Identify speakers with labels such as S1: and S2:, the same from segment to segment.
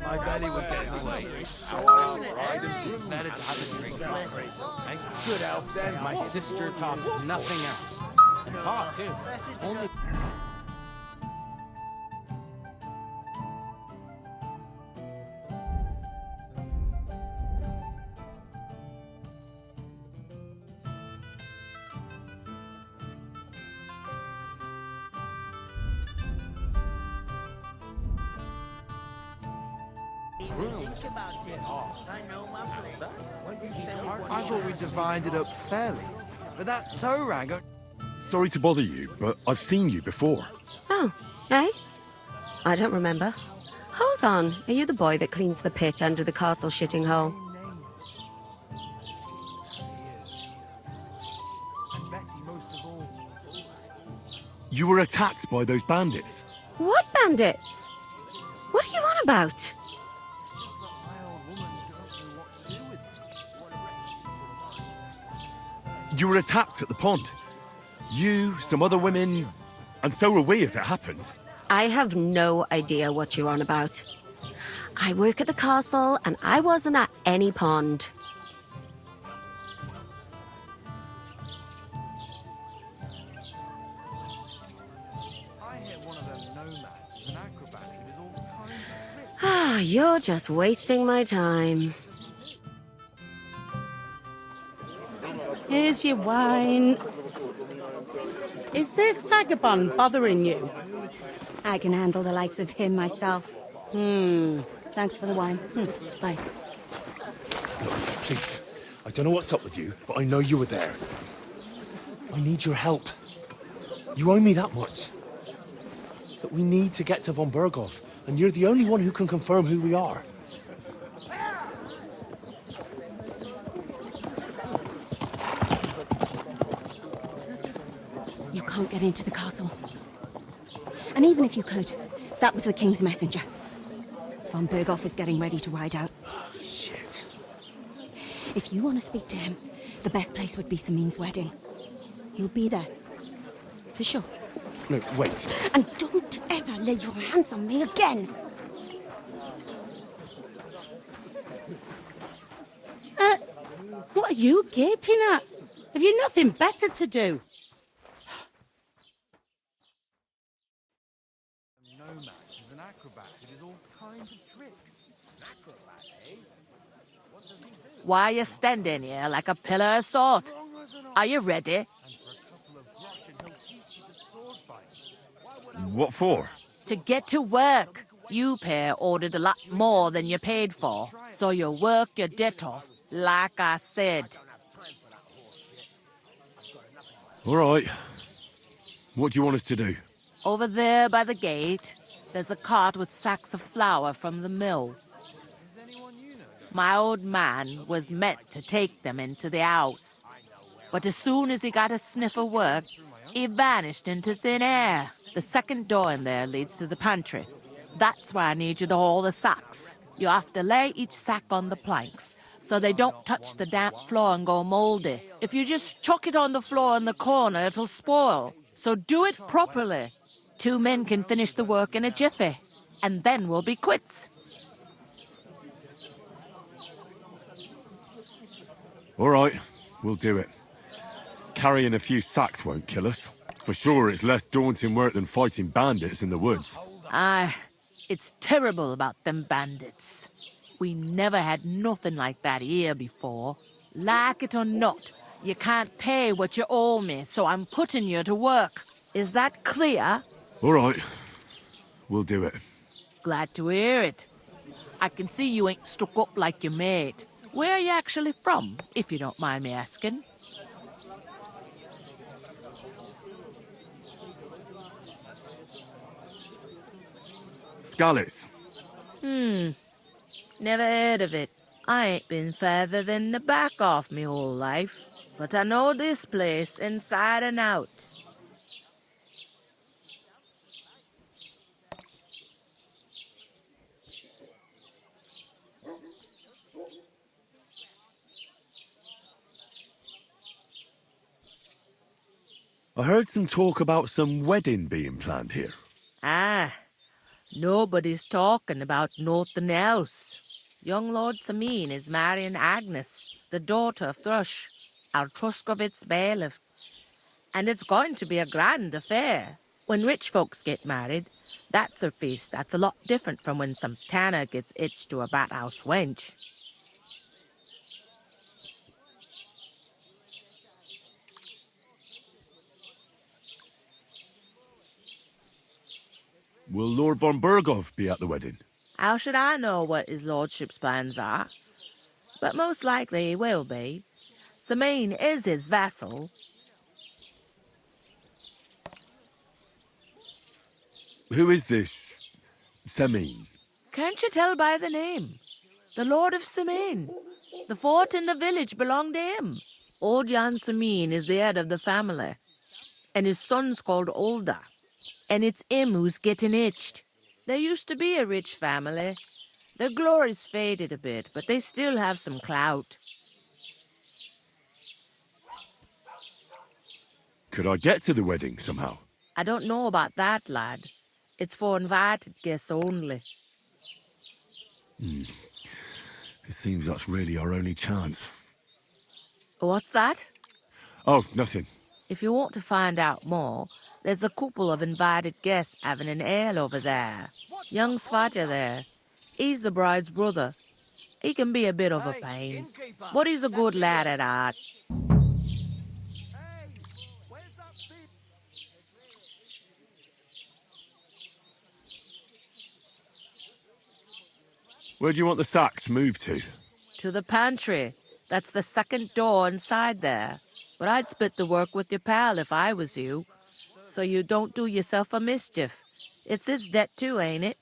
S1: I bet he would get away.
S2: Good elf then. My sister talks nothing else. And Pa, too. Only...
S1: I thought we divided up fairly. But that tow rag...
S3: Sorry to bother you, but I've seen you before.
S4: Oh, eh? I don't remember. Hold on, are you the boy that cleans the pit under the castle shitting hole?
S3: You were attacked by those bandits.
S4: What bandits? What are you on about?
S3: You were attacked at the pond. You, some other women, and so were we as it happens.
S4: I have no idea what you're on about. I work at the castle, and I wasn't at any pond.
S1: I hear one of them nomads is an acrobat who does all kinds of tricks.
S4: Ah, you're just wasting my time.
S5: Here's your wine. Is this vagabond bothering you?
S6: I can handle the likes of him myself. Thanks for the wine. Bye.
S7: Please, I don't know what's up with you, but I know you were there. I need your help. You owe me that much. But we need to get to von Berghoff, and you're the only one who can confirm who we are.
S6: You can't get into the castle. And even if you could, that was the King's messenger. Von Berghoff is getting ready to ride out.
S7: Oh, shit.
S6: If you want to speak to him, the best place would be Samin's wedding. He'll be there. For sure.
S7: No, wait.
S6: And don't ever lay your hands on me again!
S5: What are you gaping at? Have you nothing better to do?
S1: Nomads is an acrobat who does all kinds of tricks. Acrobat, eh? What does he do?
S8: Why are you standing here like a pillar of salt? Are you ready?
S1: And for a couple of groschen, he'll teach you the sword fights. Why would I...
S3: What for?
S8: To get to work. You pair ordered a lot more than you paid for, so you work your debt off, like I said.
S3: All right. What do you want us to do?
S8: Over there by the gate, there's a cart with sacks of flour from the mill.
S1: Is anyone you know?
S8: My old man was meant to take them into the house. But as soon as he got a sniff of work, he vanished into thin air. The second door in there leads to the pantry. That's why I need you to haul the sacks. You have to lay each sack on the planks, so they don't touch the damp floor and go moldy. If you just chuck it on the floor in the corner, it'll spoil. So do it properly. 2 men can finish the work in a jiffy, and then we'll be quits.
S3: All right, we'll do it. Carrying a few sacks won't kill us. For sure, it's less daunting work than fighting bandits in the woods.
S8: Aye, it's terrible about them bandits. We never had nothing like that here before. Like it or not, you can't pay what you owe me, so I'm putting you to work. Is that clear?
S3: All right, we'll do it.
S8: Glad to hear it. I can see you ain't stuck up like your mate. Where are you actually from, if you don't mind me asking?
S3: Scarlets.
S8: Never heard of it. I ain't been further than the back off me whole life, but I know this place inside and out.
S3: I heard some talk about some wedding being planned here.
S8: Ah, Nobody's talking about nothing else. Young Lord Sameen is marrying Agnes, the daughter of Thrush, our Truskovitz bailiff. And it's going to be a grand affair. When rich folks get married, that's a feast that's a lot different from when some tanner gets hitched to a bathouse wench.
S3: Will Lord von Berghoff be at the wedding?
S8: How should I know what his lordship's plans are? But most likely he will be. Sameen is his vassal.
S3: Who is this Sameen?
S8: Can't you tell by the name? The Lord of Sameen. The fort and the village belong to him. Old Jan Sameen is the head of the family, and his son's called Olda. And it's him who's getting itched. There used to be a rich family. Their glory's faded a bit, but they still have some clout.
S3: Could I get to the wedding somehow?
S8: I don't know about that, lad. It's for invited guests only.
S3: It seems that's really our only chance.
S8: What's that?
S3: Oh, nothing.
S8: If you want to find out more, there's a couple of invited guests having an ale over there. Young Svaja there. He's the bride's brother. He can be a bit of a pain, but he's a good lad at heart.
S3: Where do you want the sacks moved to?
S8: To the pantry. That's the second door inside there. But I'd split the work with your pal if I was you, so you don't do yourself a mischief. It's his debt too, ain't it?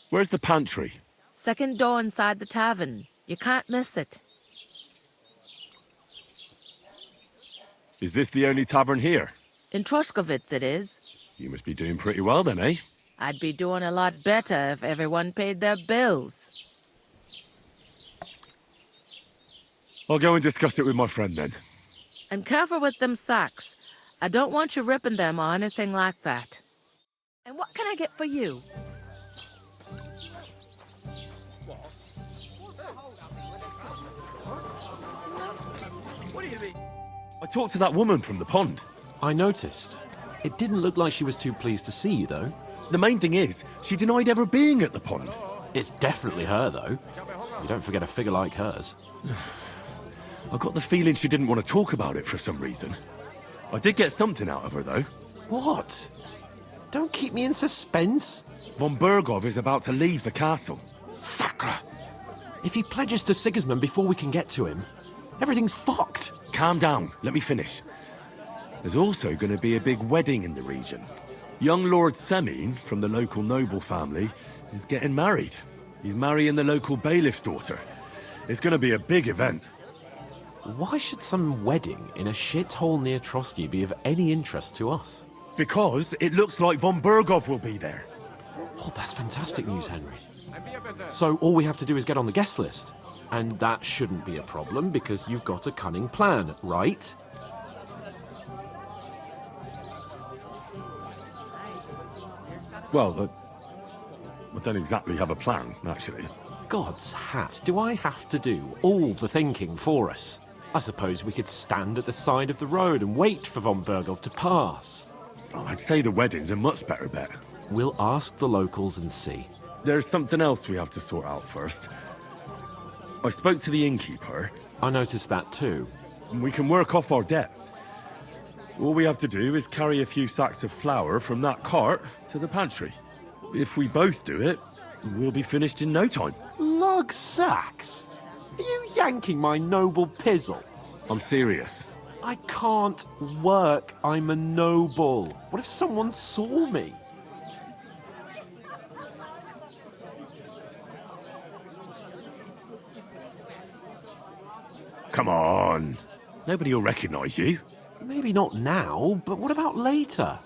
S3: Where's the pantry?
S8: Second door inside the tavern. You can't miss it.
S3: Is this the only tavern here?
S8: In Truskovitz it is.
S3: You must be doing pretty well then, eh?
S8: I'd be doing a lot better if everyone paid their bills.
S3: I'll go and discuss it with my friend then.
S8: And careful with them sacks. I don't want you ripping them or anything like that. And what can I get for you?
S3: I talked to that woman from the pond.
S9: I noticed. It didn't look like she was too pleased to see you, though.
S3: The main thing is, she denied ever being at the pond.
S9: It's definitely her, though. You don't forget a figure like hers.
S3: I got the feeling she didn't want to talk about it for some reason. I did get something out of her, though.
S9: What? Don't keep me in suspense.
S3: Von Berghoff is about to leave the castle.
S9: Sacre! If he pledges to Sigismund before we can get to him, everything's fucked.
S3: Calm down, let me finish. There's also going to be a big wedding in the region. Young Lord Sameen, from the local noble family, is getting married. He's marrying the local bailiff's daughter. It's going to be a big event.
S9: Why should some wedding in a shithole near Trotsky be of any interest to us?
S3: Because it looks like Von Berghoff will be there.
S9: Oh, that's fantastic news, Henry. So all we have to do is get on the guest list. And that shouldn't be a problem because you've got a cunning plan, right?
S3: Well, I don't exactly have a plan, actually.
S9: God's hat, do I have to do all the thinking for us? I suppose we could stand at the side of the road and wait for Von Berghoff to pass.
S3: Oh, I'd say the wedding's a much better bet.
S9: We'll ask the locals and see.
S3: There's something else we have to sort out first. I spoke to the innkeeper.
S9: I noticed that too.
S3: And we can work off our debt. All we have to do is carry a few sacks of flour from that cart to the pantry. If we both do it, we'll be finished in no time.
S9: Lug sacks? Are you yanking my noble pizzle?
S3: I'm serious.
S9: I can't work. I'm a noble. What if someone saw me?
S3: Come on. Nobody will recognize you.
S9: Maybe not now, but what about later?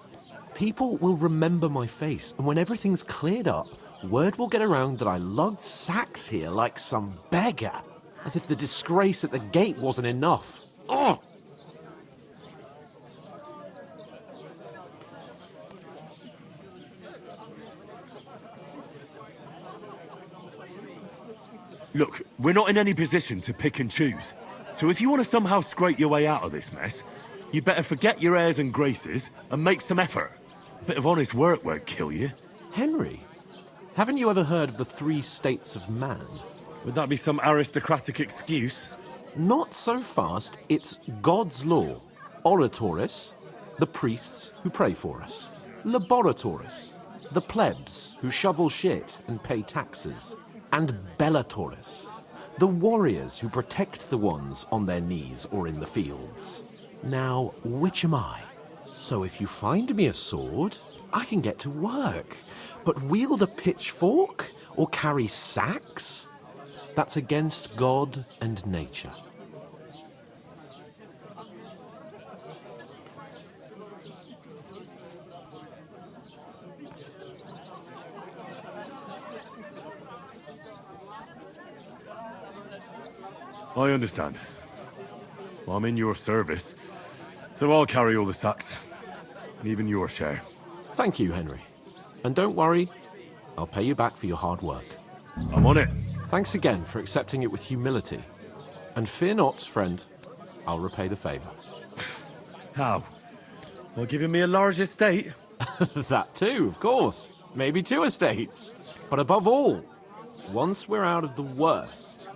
S9: People will remember my face, and when everything's cleared up, word will get around that I lugged sacks here like some beggar. As if the disgrace at the gate wasn't enough. Oh!
S3: Look, we're not in any position to pick and choose. So if you want to somehow scrape your way out of this mess, you better forget your airs and graces and make some effort. A bit of honest work won't kill you.
S9: Henry, haven't you ever heard of the 3 states of man?
S3: Would that be some aristocratic excuse?
S9: Not so fast. It's God's law. Oratoris, the priests who pray for us. Laboratoris, the plebs who shovel shit and pay taxes. And Bellatoris, the warriors who protect the ones on their knees or in the fields. Now, which am I? So if you find me a sword, I can get to work. But wield a pitchfork or carry sacks? That's against God and nature.
S3: I understand. Well, I'm in your service, so I'll carry all the sacks. And even your share.
S9: Thank you, Henry. And don't worry, I'll pay you back for your hard work.
S3: I'm on it.
S9: Thanks again for accepting it with humility. And fear not, friend, I'll repay the favor.
S3: How? Well, giving me a large estate?
S9: That too, of course. Maybe 2 estates. But above all, once we're out of the worst,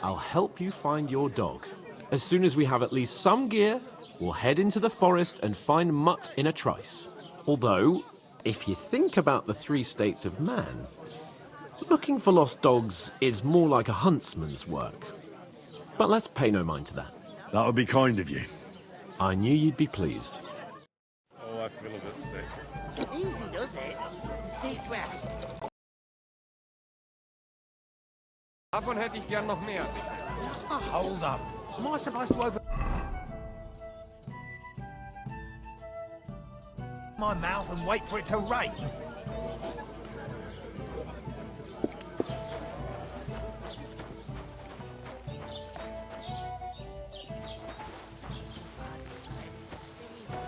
S9: I'll help you find your dog. As soon as we have at least some gear, we'll head into the forest and find Mutt in a trice. Although, if you think about the 3 states of man, looking for lost dogs is more like a huntsman's work. But let's pay no mind to that.
S3: That would be kind of you.
S9: I knew you'd be pleased.
S3: Oh, I feel a bit sick.
S5: Easy does it. Deep breaths.
S2: Davon hätte ich gern noch mehr.
S1: What's the hold up? Am I supposed to open my mouth and wait for it to rain?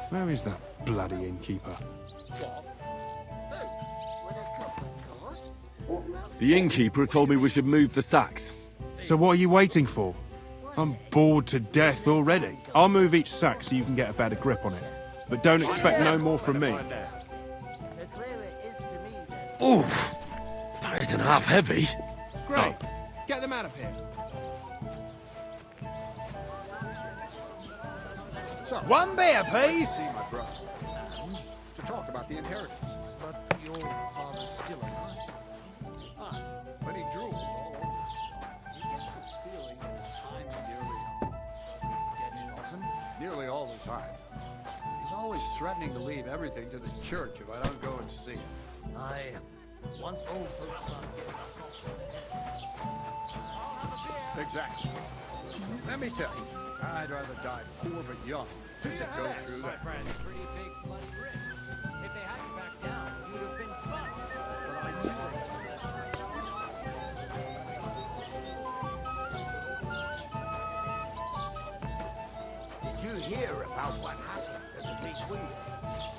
S10: Where is that bloody innkeeper?
S3: The innkeeper told me we should move the sacks.
S10: So what are you waiting for? I'm bored to death already. I'll move each sack so you can get a better grip on it. But don't expect no more from me.
S3: Oof! That isn't half heavy.
S10: Great. Get them out of here.
S1: So, one beer, please. See my brother. To talk about the inheritance. But your father's still alive. Ah, but he drools all over himself. He gets this feeling that his time's nearly up. Get it often? Nearly all the time. He's always threatening to leave everything to the church if I don't go and see him. Once old folks start getting exactly. Let me tell you, I'd rather die poor but young than to go through that.
S2: Pretty big bloody risk. If they hadn't backed down, you'd have been fucked. But I knew
S1: Did you hear about what happened at the big wheel?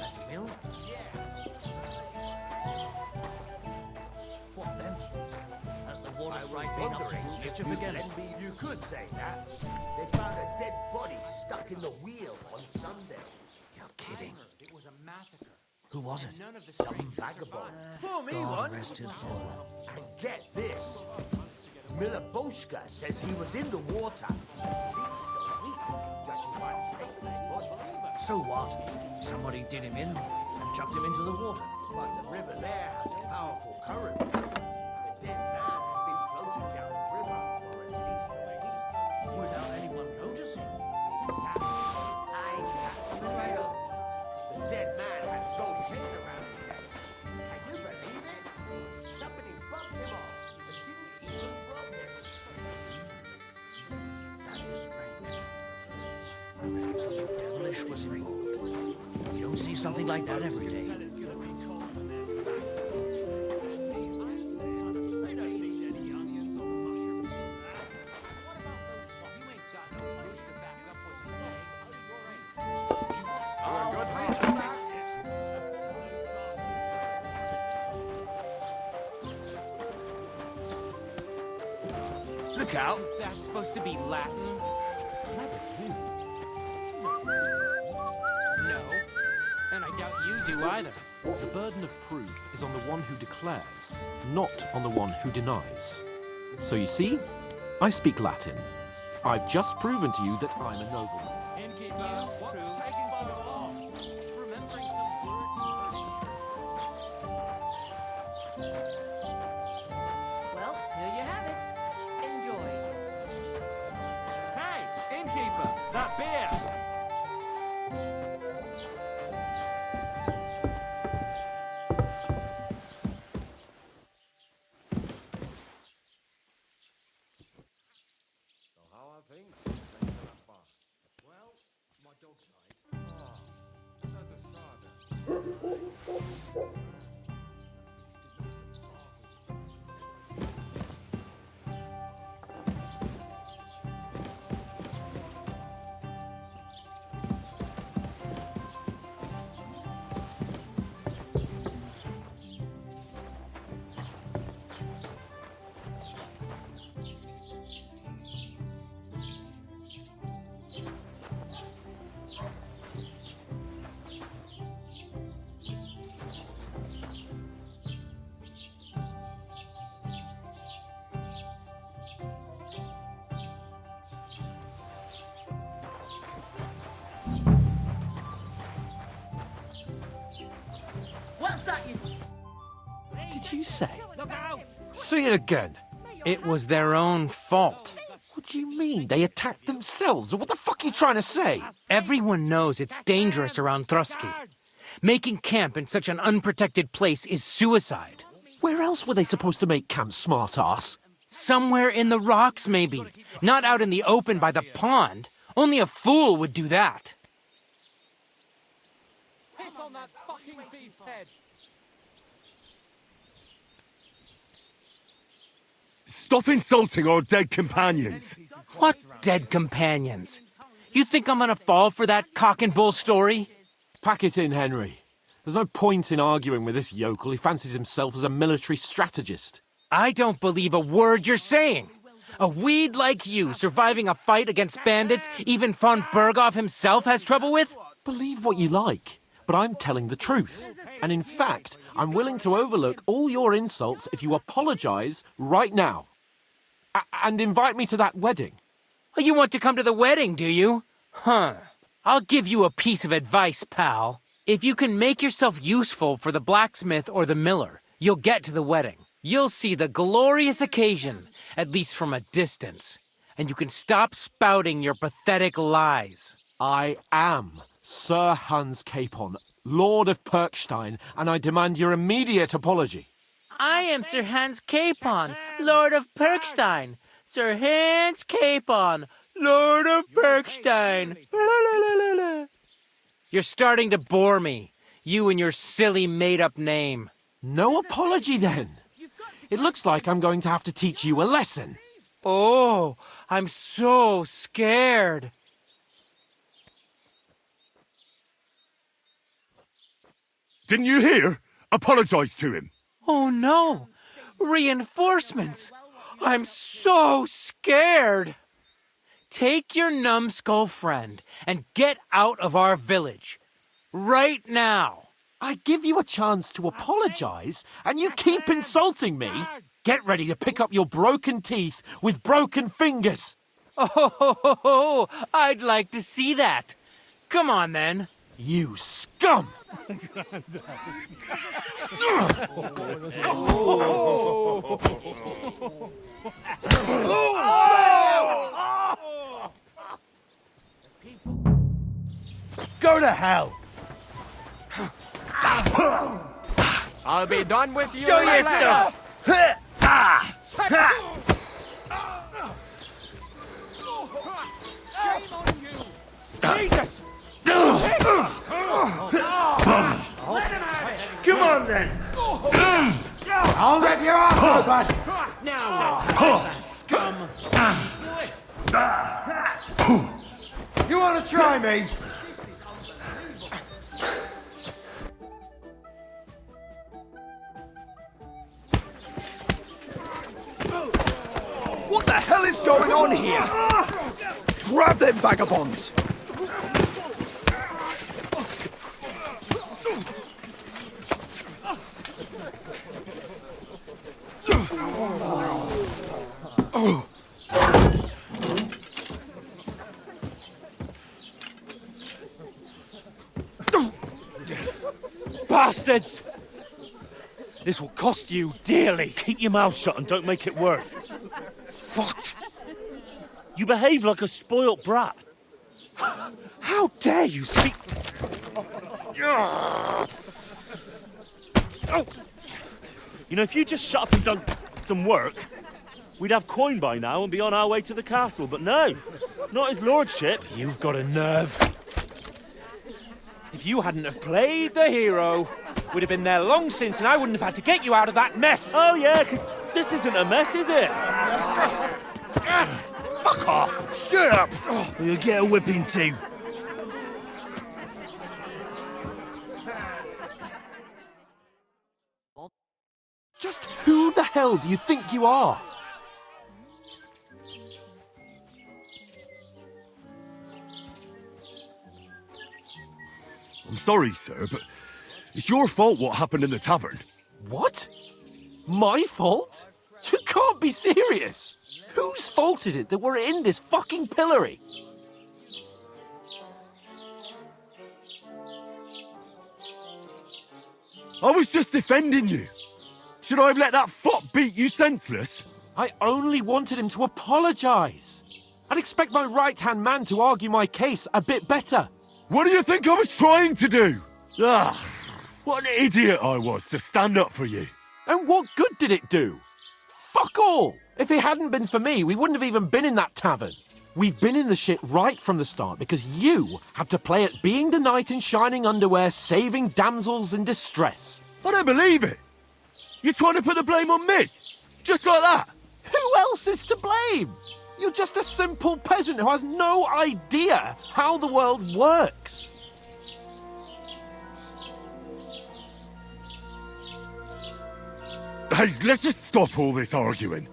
S1: At the mill? Yeah. What then? Has the water sprite been up to mischief again? You could say that. They found a dead body stuck in the wheel on Sunday. You're kidding.
S2: it was a massacre.
S1: Who was it?
S2: None of the
S1: Some vagabond.
S2: God rest his soul.
S1: And get this. Miliboshka says he was in the water. He's still weak, judging by the state of his body. So what? Somebody did him in and chucked him into the water. But the river there has a powerful current. The dead man has been floating down the river for at least a week without anyone noticing. The dead man had gold chain around his neck. Can you believe it? Somebody bumped him off and didn't even rob him. That is strange. I reckon something devilish was involved. You don't see something like that every day.
S2: Look out! Is that supposed to be Latin? No. And I doubt you do either.
S9: The burden of proof is on the one who declares, not on the one who denies. So you see, I speak Latin. I've just proven to you that I'm a nobleman.
S2: Innkeeper, what's taking so long? Remembering some words you've heard. Well, here you have it. Enjoy. Hey, innkeeper, that beer!
S5: What's that you...
S9: Did you say?
S2: Look out!
S9: Say it again.
S2: It was their own fault.
S9: What do you mean? They attacked themselves? What the fuck are you trying to say?
S2: Everyone knows it's dangerous around Trotsky. Making camp in such an unprotected place is suicide.
S9: Where else were they supposed to make camp, smart-ass?
S2: Somewhere in the rocks, maybe. Not out in the open by the pond. Only a fool would do that. Piss on that fucking thief's head.
S3: Stop insulting our dead companions!
S2: What dead companions? You think I'm gonna fall for that cock and bull story?
S9: Pack it in, Henry. There's no point in arguing with this yokel. He fancies himself as a military strategist.
S2: I don't believe a word you're saying. A weed like you surviving a fight against bandits even von Berghoff himself has trouble with?
S9: Believe what you like, but I'm telling the truth. And in fact, I'm willing to overlook all your insults if you apologize right now. And invite me to that wedding.
S2: Oh, you want to come to the wedding, do you? Huh. I'll give you a piece of advice, pal. If you can make yourself useful for the blacksmith or the miller, you'll get to the wedding. You'll see the glorious occasion, at least from a distance. And you can stop spouting your pathetic lies.
S9: I am Sir Hans Capon, Lord of Perkstein, and I demand your immediate apology.
S2: I am Sir Hans Capon, Lord of Perkstein. Sir Hans Capon, Lord of Perkstein. You're starting to bore me. You and your silly made-up name.
S9: No apology, then. It looks like I'm going to have to teach you a lesson.
S2: Oh, I'm so scared.
S3: Didn't you hear? Apologize to him.
S2: Oh no! Reinforcements! I'm so scared! Take your numbskull friend and get out of our village. Right now!
S9: I give you a chance to apologize, and you keep insulting me. Get ready to pick up your broken teeth with broken fingers.
S2: Oh, I'd like to see that. Come on then.
S9: You scum!
S1: Go to hell!
S2: I'll be done with you.
S1: Show your stuff!
S2: Shame on you! Jesus!
S1: Come on then! I'll rip your ass open!
S2: Now, scum!
S1: You want to try me? What the hell? hell is going on here? Grab them vagabonds!
S2: Bastards! This will cost you dearly.
S7: Keep your mouth shut and don't make it worse.
S2: What?
S7: You behave like a spoilt brat.
S2: How dare you speak...
S7: You know, if you just shut up and done some work, we'd have coin by now and be on our way to the castle. But no, not his lordship.
S2: You've got a nerve. If you hadn't have played the hero, we'd have been there long since and I wouldn't have had to get you out of that mess.
S7: Oh yeah, because this isn't a mess, is it?
S2: Fuck off.
S1: Shut up!
S7: Or you'll get a whipping too.
S9: Just who the hell do you think you are?
S3: I'm sorry, sir, but it's your fault what happened in the tavern.
S9: What? My fault? You can't be serious. Whose fault is it that we're in this fucking pillory?
S3: I was just defending you. Should I have let that fop beat you senseless?
S9: I only wanted him to apologise. I'd expect my right-hand man to argue my case a bit better.
S3: What do you think I was trying to do? Ah, what an idiot I was to stand up for you.
S9: And what good did it do? Fuck all! If it hadn't been for me, we wouldn't have even been in that tavern. We've been in the shit right from the start because you had to play at being the knight in shining underwear saving damsels in distress.
S3: I don't believe it. You're trying to put the blame on me? Just like that?
S9: Who else is to blame? You're just a simple peasant who has no idea how the world works.
S3: Hey, let's just stop all this arguing.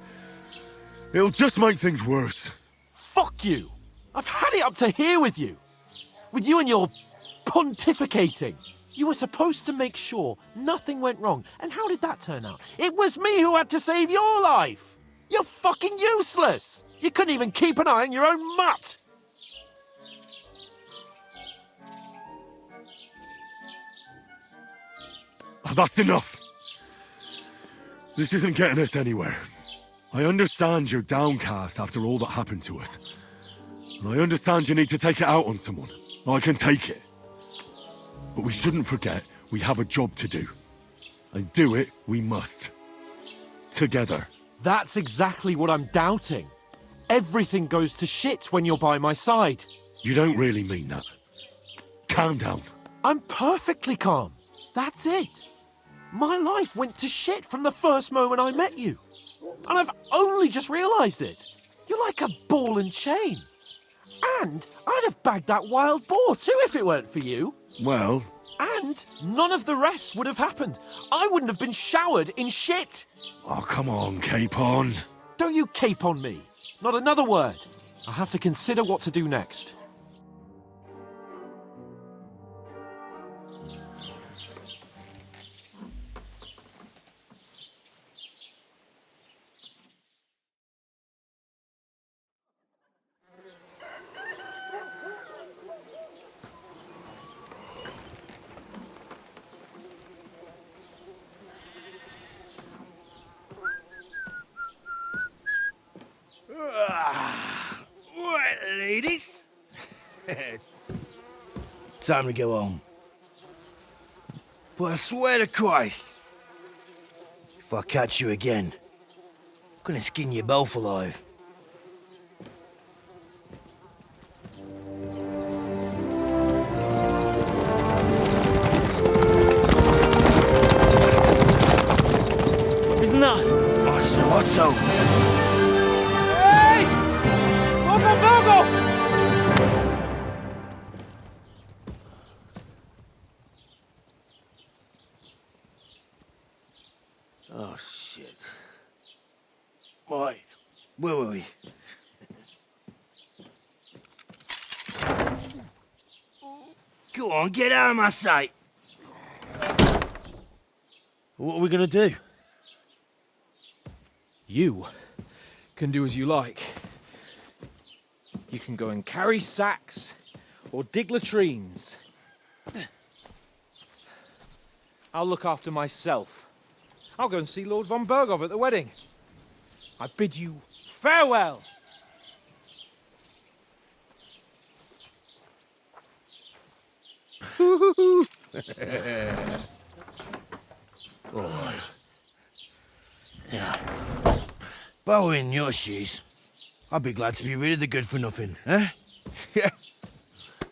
S3: It'll just make things worse.
S9: Fuck you. I've had it up to here with you. With you and your pontificating. You were supposed to make sure nothing went wrong. And how did that turn out? It was me who had to save your life. You're fucking useless. You couldn't even keep an eye on your own mutt.
S3: Oh, that's enough. This isn't getting us anywhere. I understand you're downcast after all that happened to us. And I understand you need to take it out on someone. I can take it. But we shouldn't forget we have a job to do. And do it we must. Together.
S9: That's exactly what I'm doubting. Everything goes to shit when you're by my side.
S3: You don't really mean that. Calm down.
S9: I'm perfectly calm. That's it. My life went to shit from the first moment I met you. And I've only just realised it. You're like a ball and chain. And I'd have bagged that wild boar too if it weren't for you.
S3: Well...
S9: And none of the rest would have happened. I wouldn't have been showered in shit.
S3: Oh, come on, Capon.
S9: Don't you cape on me. Not another word. I have to consider what to do next.
S11: Right, ladies. Time to go home. But I swear to Christ, if I catch you again, I'm gonna skin you both alive.
S7: Isn't that?
S11: Otto.
S2: Hey! Bogo!
S7: Oh, shit. Right.
S11: Where were we? Go on, get out of my sight.
S12: What are we gonna do?
S13: You can do as you like. You can go and carry sacks or dig latrines. I'll look after myself. I'll go and see Lord von Bergov at the wedding. I bid you farewell.
S11: Oh. Yeah. If I were in your shoes, I'd be glad to be rid of the good-for-nothing, eh? Yeah.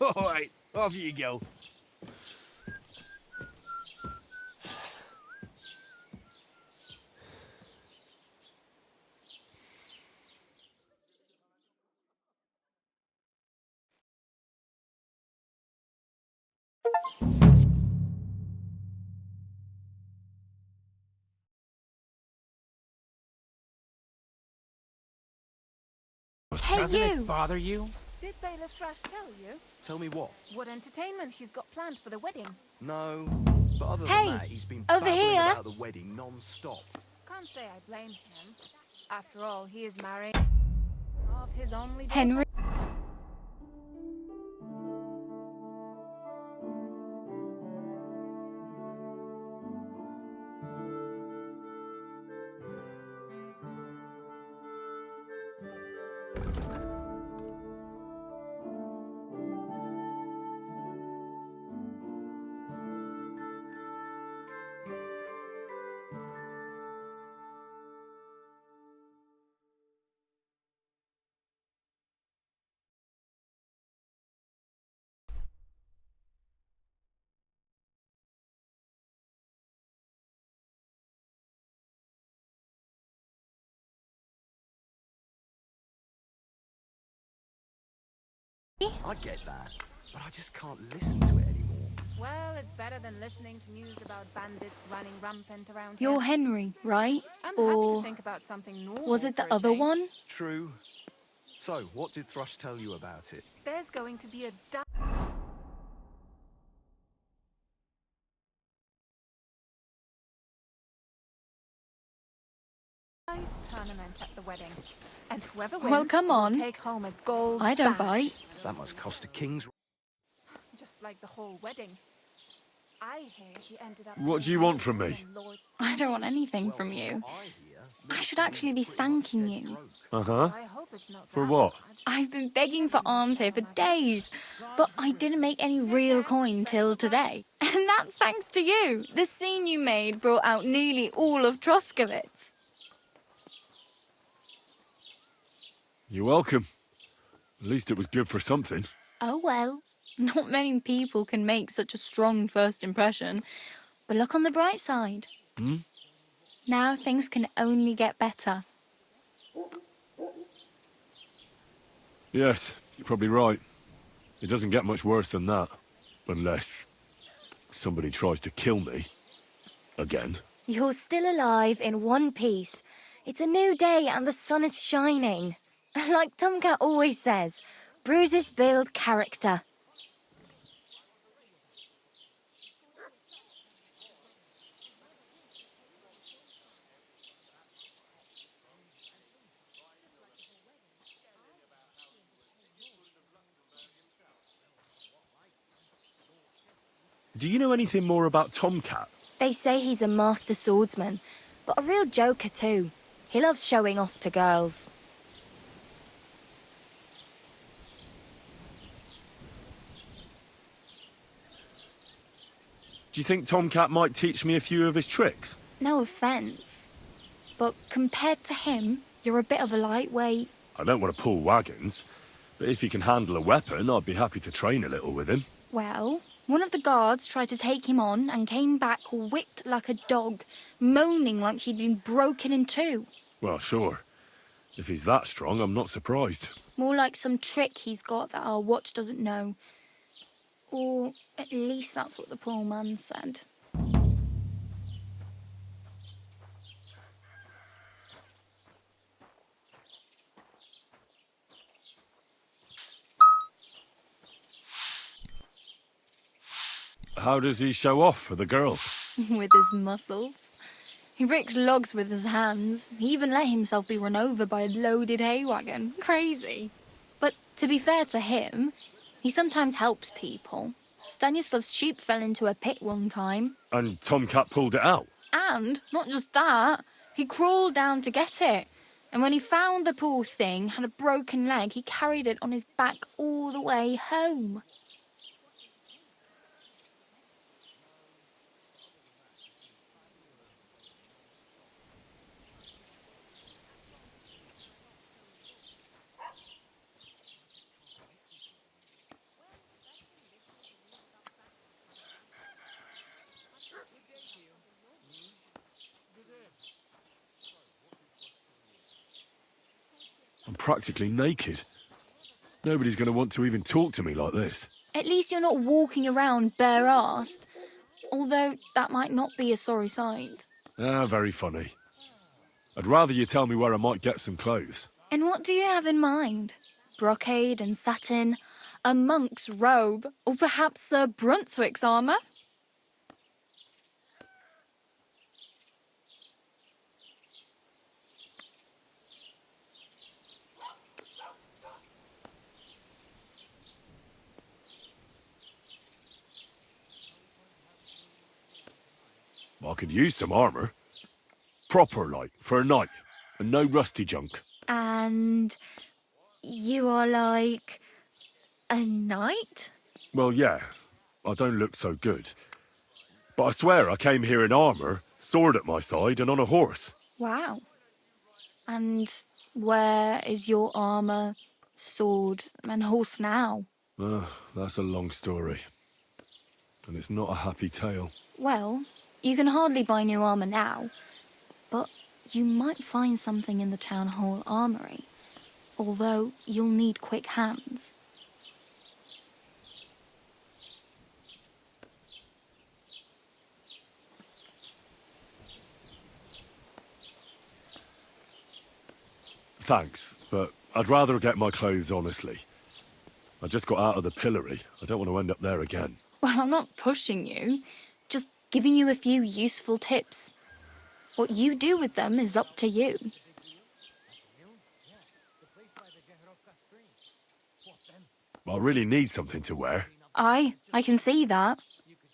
S11: All right, off you go.
S6: Hey,
S2: Doesn't
S6: you!
S2: it bother you?
S14: Did Bailiff Thrash tell you?
S15: Tell me what?
S14: What entertainment he's got planned for the wedding?
S15: No, but other
S6: Hey,
S15: than that, he's been
S6: over
S15: babbling
S6: here.
S15: about the wedding non-stop.
S14: Can't say I blame him. After all, he is marrying off his only daughter.
S6: Henry.
S15: I get that, but I just can't listen to it anymore.
S14: Well, it's better than listening to news about bandits running rampant around
S6: You're
S14: here.
S6: Henry, right?
S14: I'm happy to think about something normal.
S6: Was it the
S14: for a
S6: other
S14: change.
S6: one?
S15: True. So, what did Thrush tell you about it?
S14: There's going to be a dice tournament at the wedding, and whoever wins
S6: Well, come
S14: will
S6: on.
S14: take home a gold
S6: I don't
S14: badge.
S6: bite.
S15: That must cost a king's...
S14: Just like the whole wedding. I hear he ended up...
S3: What do you want from me?
S6: I don't want anything from you. I should actually be thanking you.
S3: Uh-huh.
S14: I hope it's not
S3: For
S14: that
S3: what?
S6: I've been begging for alms here for days, but I didn't make any real coin till today. And that's thanks to you. The scene you made brought out nearly all of Troskowitz.
S3: You're welcome. At least it was good for something.
S6: Oh well, not many people can make such a strong first impression. But look on the bright side.
S3: Hmm?
S6: Now things can only get better.
S3: Yes, you're probably right. It doesn't get much worse than that. Unless somebody tries to kill me. Again.
S6: You're still alive in one piece. It's a new day and the sun is shining. Like Tomcat always says, bruises build character.
S3: Do you know anything more about Tomcat?
S6: They say he's a master swordsman, but a real joker too. He loves showing off to girls.
S3: Do you think Tomcat might teach me a few of his tricks?
S6: No offence, but compared to him, you're a bit of a lightweight.
S3: I don't want to pull wagons, but if he can handle a weapon, I'd be happy to train a little with him.
S6: Well, one of the guards tried to take him on and came back whipped like a dog, moaning like he'd been broken in two.
S3: Well, sure. If he's that strong, I'm not surprised.
S6: More like some trick he's got that our watch doesn't know. Or at least that's what the poor man said.
S3: How does he show off for the girls?
S6: With his muscles. He ricks logs with his hands. He even let himself be run over by a loaded hay wagon. Crazy. But to be fair to him, he sometimes helps people. Stanislav's sheep fell into a pit one time.
S3: And Tomcat pulled it out?
S6: And, not just that, he crawled down to get it. And when he found the poor thing had a broken leg, he carried it on his back all the way home.
S3: I'm practically naked. Nobody's going to want to even talk to me like this.
S6: At least you're not walking around bare-arsed. Although that might not be a sorry sight.
S3: Ah, very funny. I'd rather you tell me where I might get some clothes.
S6: And what do you have in mind? Brocade and satin? A monk's robe? Or perhaps Sir Brunswick's armour?
S3: I could use some armour. Proper, like, for a night. And no rusty junk.
S6: And you are like a knight?
S3: Well, yeah. I don't look so good. But I swear I came here in armour, sword at my side, and on a horse.
S6: Wow. And where is your armour, sword, and horse now?
S3: That's a long story. And it's not a happy tale.
S6: Well, you can hardly buy new armour now, but you might find something in the town hall armoury, although you'll need quick hands.
S3: Thanks, but I'd rather get my clothes honestly. I just got out of the pillory. I don't want to end up there again.
S6: Well, I'm not pushing you, just giving you a few useful tips. What you do with them is up to you.
S3: I really need something to wear.
S6: I can see that.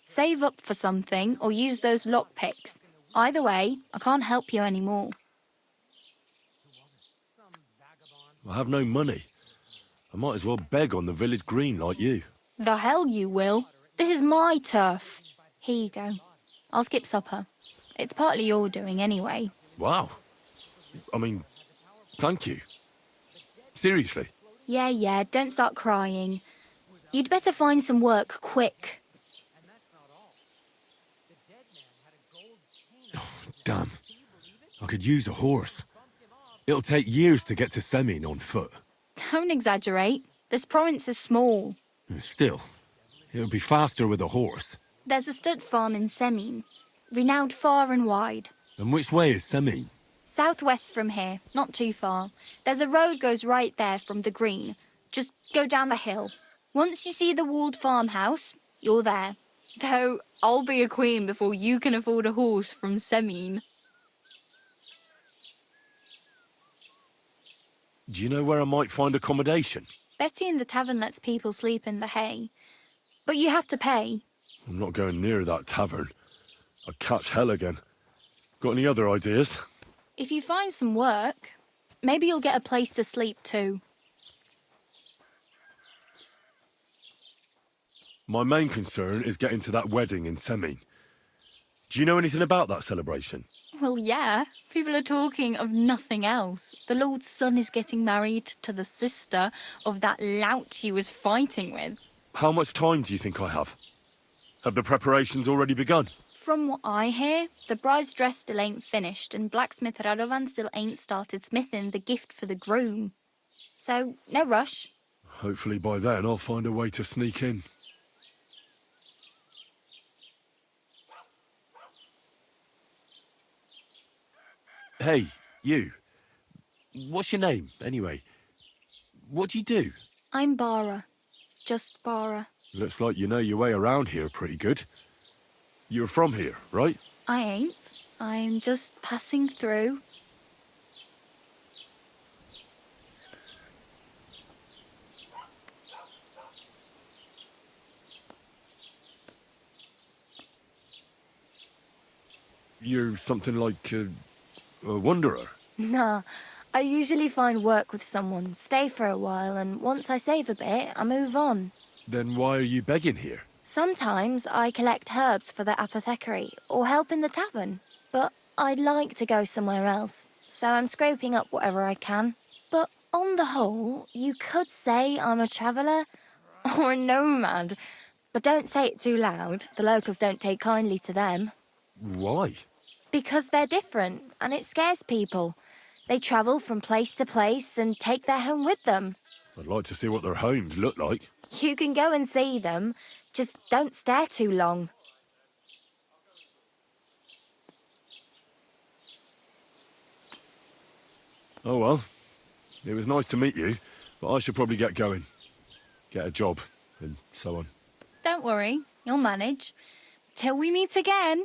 S6: Save up for something or use those lockpicks. Either way, I can't help you anymore.
S3: I have no money. I might as well beg on the village green like you.
S6: The hell you will. This is my turf. Here you go. I'll skip supper. It's partly your doing anyway.
S3: Wow. I mean, thank you. Seriously.
S6: Yeah, don't start crying. You'd better find some work quick.
S3: Damn. I could use a horse. It'll take years to get to Semin on foot.
S6: Don't exaggerate. This province is small.
S3: Still, it'll be faster with a horse.
S6: There's a stud farm in Semin, renowned far and wide.
S3: And which way is Semin?
S6: Southwest from here, not too far. There's a road goes right there from the green. Just go down the hill. Once you see the walled farmhouse, you're there. Though, I'll be a queen before you can afford a horse from Semin.
S3: Do you know where I might find accommodation?
S6: Betty in the tavern lets people sleep in the hay. But you have to pay.
S3: I'm not going near that tavern. I'd catch hell again. Got any other ideas?
S6: If you find some work, maybe you'll get a place to sleep too.
S3: My main concern is getting to that wedding in Semin. Do you know anything about that celebration?
S6: Well, yeah. People are talking of nothing else. The Lord's son is getting married to the sister of that lout he was fighting with.
S3: How much time do you think I have? Have the preparations already begun?
S6: From what I hear, the bride's dress still ain't finished and blacksmith Radovan still ain't started smithing the gift for the groom. So, no rush.
S3: Hopefully by then I'll find a way to sneak in. Hey, you. What's your name, anyway? What do you do?
S6: I'm Bara. Just Bara.
S3: Looks like you know your way around here pretty good. You're from here, right?
S6: I ain't. I'm just passing through.
S3: You're something like a wanderer.
S6: Nah, I usually find work with someone, stay for a while, and once I save a bit, I move on.
S3: Then why are you begging here?
S6: Sometimes I collect herbs for the apothecary or help in the tavern, but I'd like to go somewhere else, so I'm scraping up whatever I can. But on the whole, you could say I'm a traveller or a nomad, but don't say it too loud. The locals don't take kindly to them.
S3: Why?
S6: Because they're different, and it scares people. They travel from place to place and take their home with them.
S3: I'd like to see what their homes look like.
S6: You can go and see them, just don't stare too long.
S3: Oh well. It was nice to meet you, but I should probably get going. Get a job, and so on.
S6: Don't worry, you'll manage. Till we meet again.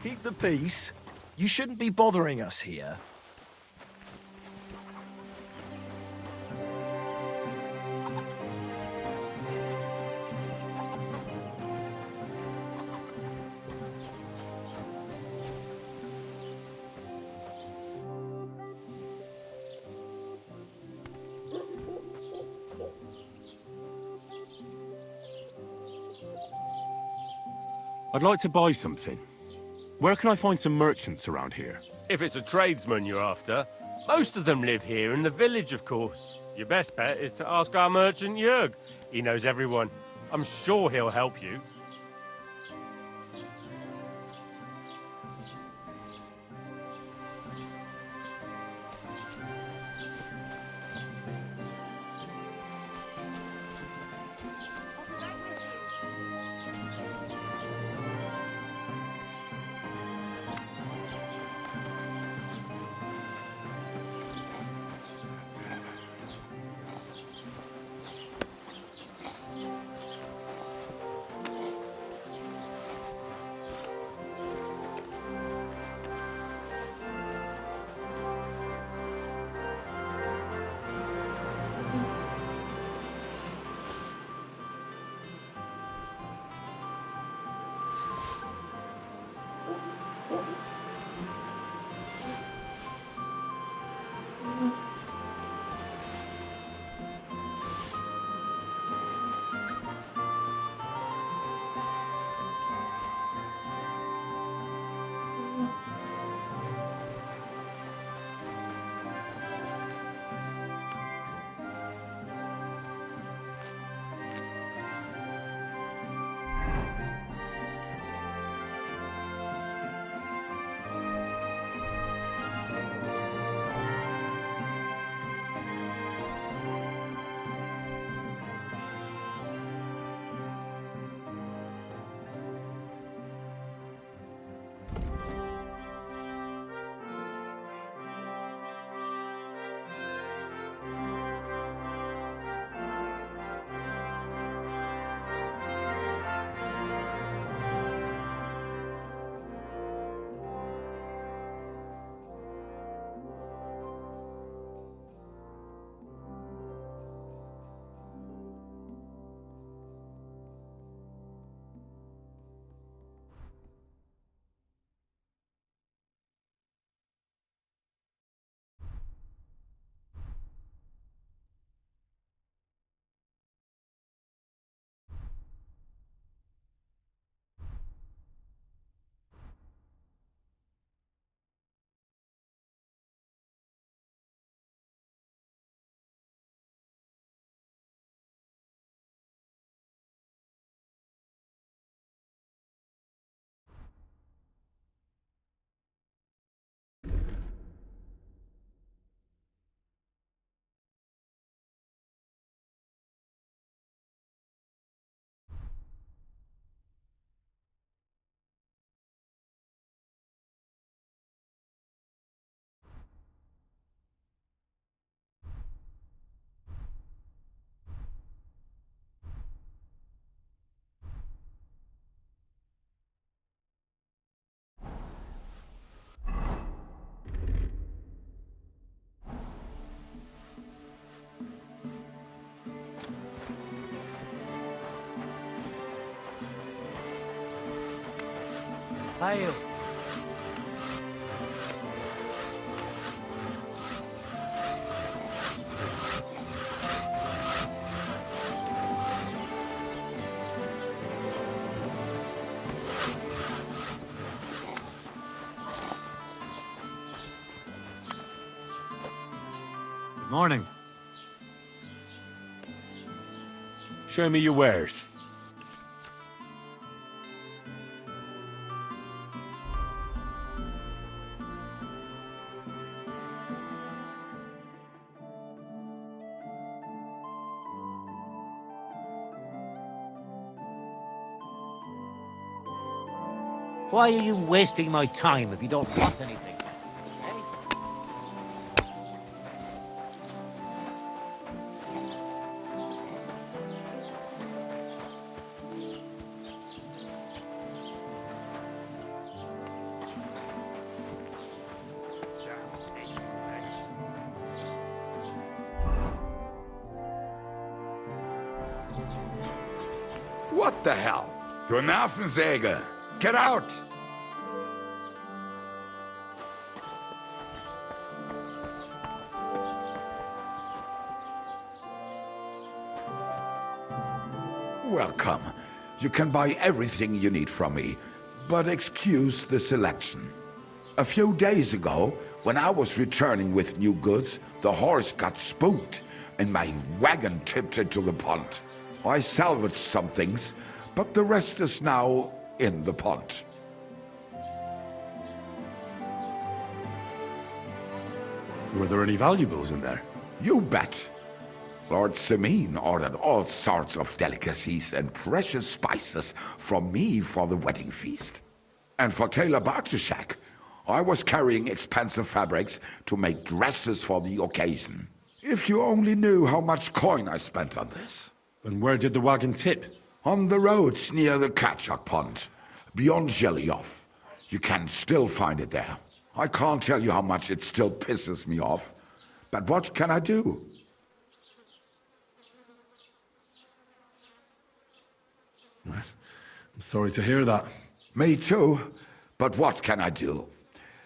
S11: Keep the peace. You shouldn't be bothering us here.
S3: I'd like to buy something. Where can I find some merchants around here?
S16: If it's a tradesman you're after, most of them live here in the village, of course. Your best bet is to ask our merchant Jörg. He knows everyone. I'm sure he'll help you.
S2: Hail.
S3: Good morning. Show me your wares.
S17: Why are you wasting my time if you don't want anything?
S18: What the hell? Du Nervensäge! Get out! Welcome. You can buy everything you need from me, but excuse the selection. A few days ago, when I was returning with new goods, the horse got spooked and my wagon tipped into the pond. I salvaged some things, but the rest is now in the pond.
S3: Were there any valuables in there?
S18: You bet. Lord Semin ordered all sorts of delicacies and precious spices from me for the wedding feast. And for Taylor Bartishak, I was carrying expensive fabrics to make dresses for the occasion. If you only knew how much coin I spent on this.
S3: And where did the wagon tip?
S18: On the roads near the Katchak Pond, beyond Jellyov. You can still find it there. I can't tell you how much it still pisses me off. But what can I do?
S3: I'm sorry to hear that.
S18: Me too, but what can I do?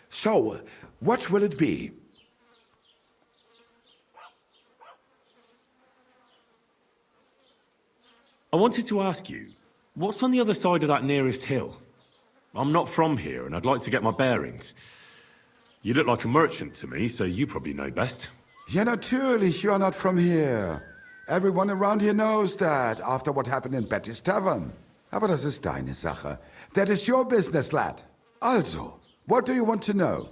S18: So, what will it be?
S3: I wanted to ask you, what's on the other side of that nearest hill? I'm not from here, and I'd like to get my bearings. You look like a merchant to me, so you probably know best.
S18: Ja, natürlich, you're not from here. Everyone around here knows that, after what happened in Betty's Tavern. Aber das ist deine Sache. That is your business, lad. Also, what do you want to know?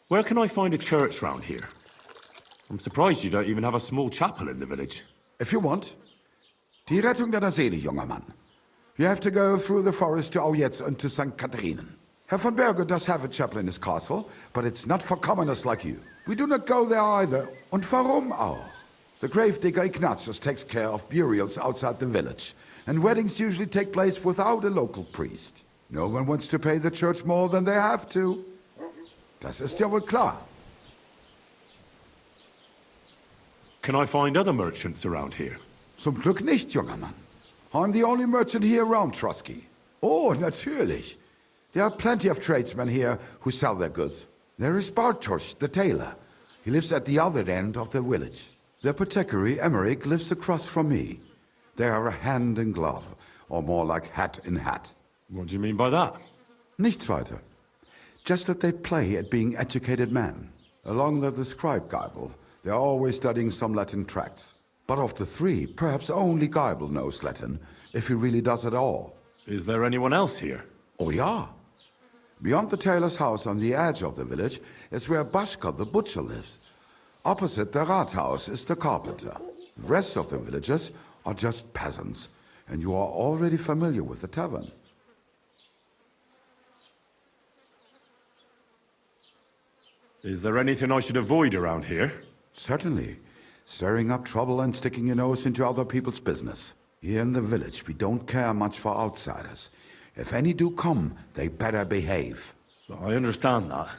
S3: Where can I find a church round here? I'm surprised you don't even have a small chapel in the village.
S18: If you want. Die Rettung deiner Seele, junger Mann. You have to go through the forest to Aujetz and to St. Catharinen. Herr von Berger does have a chapel in his castle, but it's not for commoners like you. We do not go there either. Und warum auch? The gravedigger Ignatius takes care of burials outside the village, and weddings usually take place without a local priest. No one wants to pay the church more than they have to. Das ist ja wohl klar.
S3: Can I find other merchants around here?
S18: Zum Glück nicht, junger Mann. I'm the only merchant here around Trusky. Oh, natürlich. There are plenty of tradesmen here who sell their goods. There is Bartosz, the tailor. He lives at the other end of the village. The apothecary, Emmerich, lives across from me. They are hand in glove, or more like hat in hat.
S3: What do you mean by that?
S18: Nichts weiter. Just that they play at being educated men. Along with the scribe Geibel, they are always studying some Latin tracts. But of the three, perhaps only Geibel knows Latin, if he really does at all.
S3: Is there anyone else here?
S18: Oh, yeah. Beyond the tailor's house on the edge of the village is where Bashka the butcher lives. Opposite the Rathaus is the carpenter. The rest of the villagers are just peasants, and you are already familiar with the tavern.
S3: Is there anything I should avoid around here?
S18: Certainly. Stirring up trouble and sticking your nose into other people's business. Here in the village, we don't care much for outsiders. If any do come, they better behave.
S3: I understand that,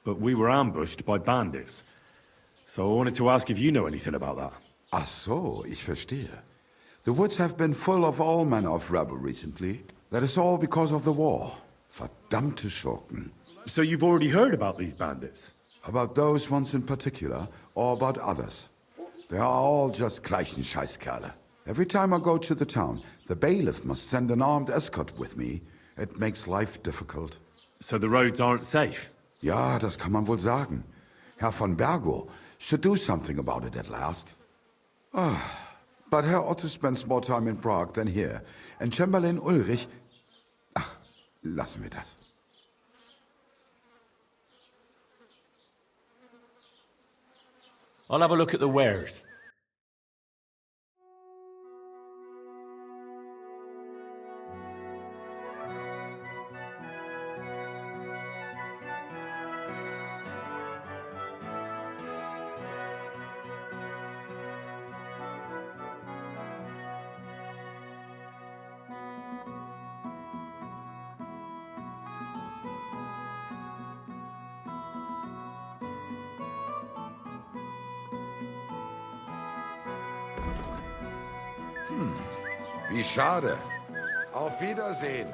S3: but we were ambushed by bandits. So I wanted to ask if you know anything about that.
S18: Ach so, ich verstehe. The woods have been full of all manner of rebel recently. That is all because of the war. Verdammte Schurken.
S3: So you've already heard about these bandits?
S18: About those ones in particular, or about others? They are all just gleichen Scheißkerle. Every time I go to the town, the bailiff must send an armed escort with me. It makes life difficult.
S3: So the roads aren't safe?
S18: Ja, das kann man wohl sagen. Herr von Bergo should do something about it at last. But Herr Otto spends more time in Prague than here. And Chamberlain Ulrich... Ach, lassen wir das.
S17: I'll have a look at the wares.
S18: Wie schade. Auf Wiedersehen.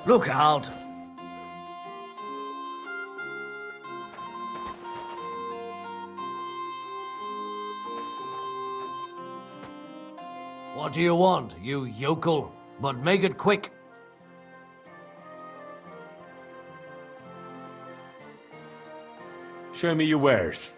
S11: Look out! What do you want, you yokel? But make it quick.
S3: Show me your wares.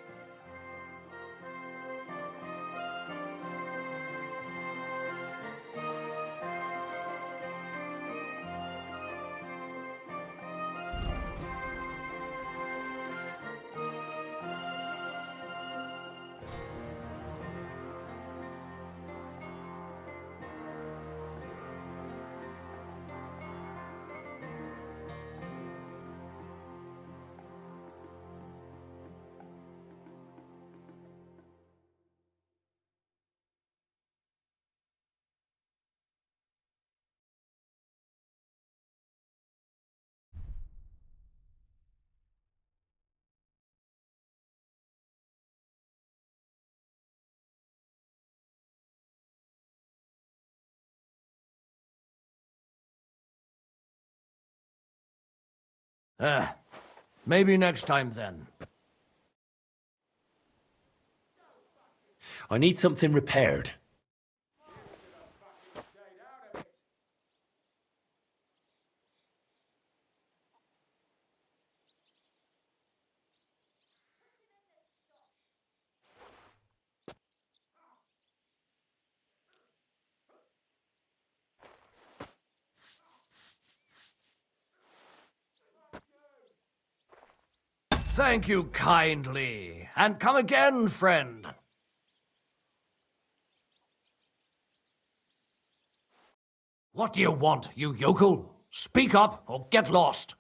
S11: Maybe next time then.
S17: I need something repaired.
S11: Thank you kindly, and come again, friend. What do you want, you yokel? Speak up or get lost.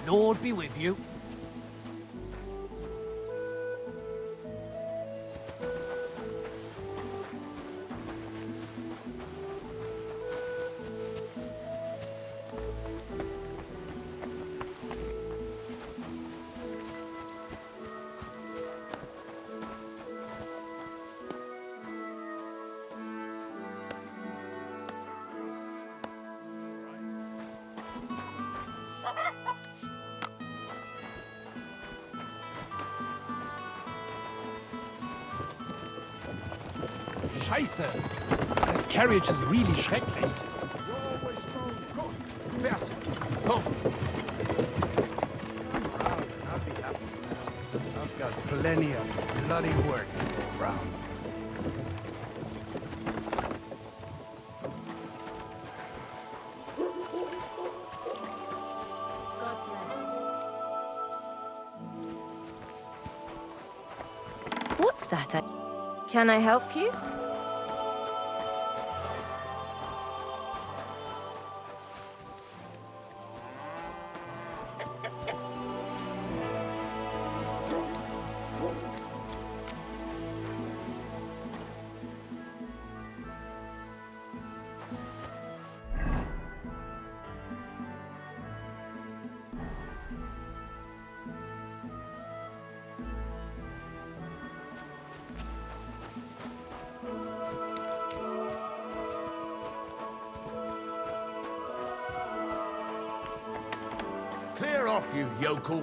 S11: Lord be with you.
S10: Scheiße! Das Carriage ist really schrecklich.
S1: Fertig. Komm. I've got plenty of bloody work to go around.
S19: What's that? Can I help you?
S11: Clear off, you yokel.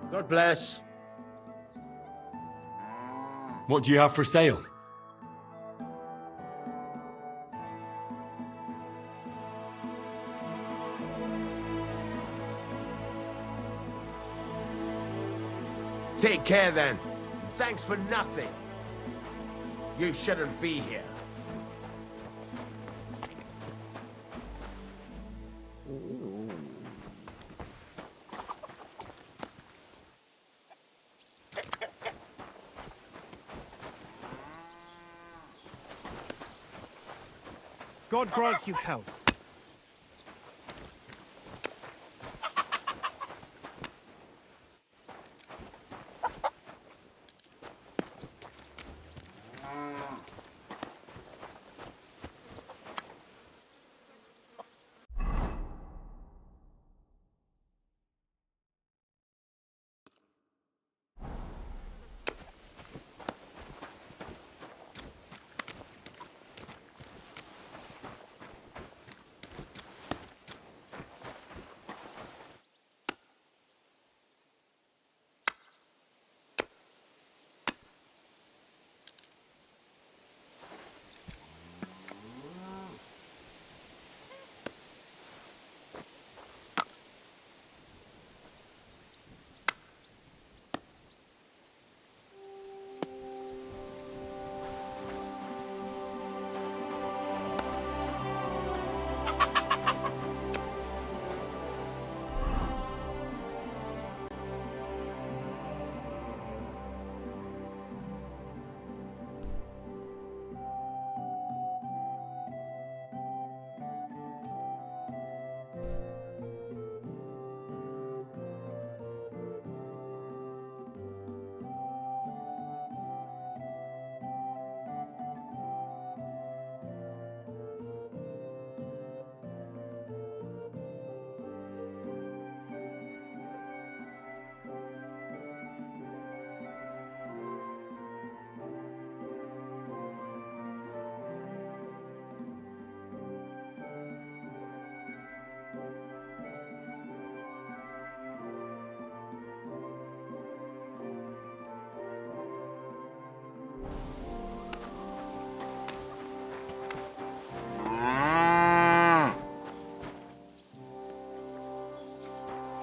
S17: God bless.
S3: What do you have for sale?
S11: Take care then. Thanks for nothing. You shouldn't be here.
S10: God grant you health.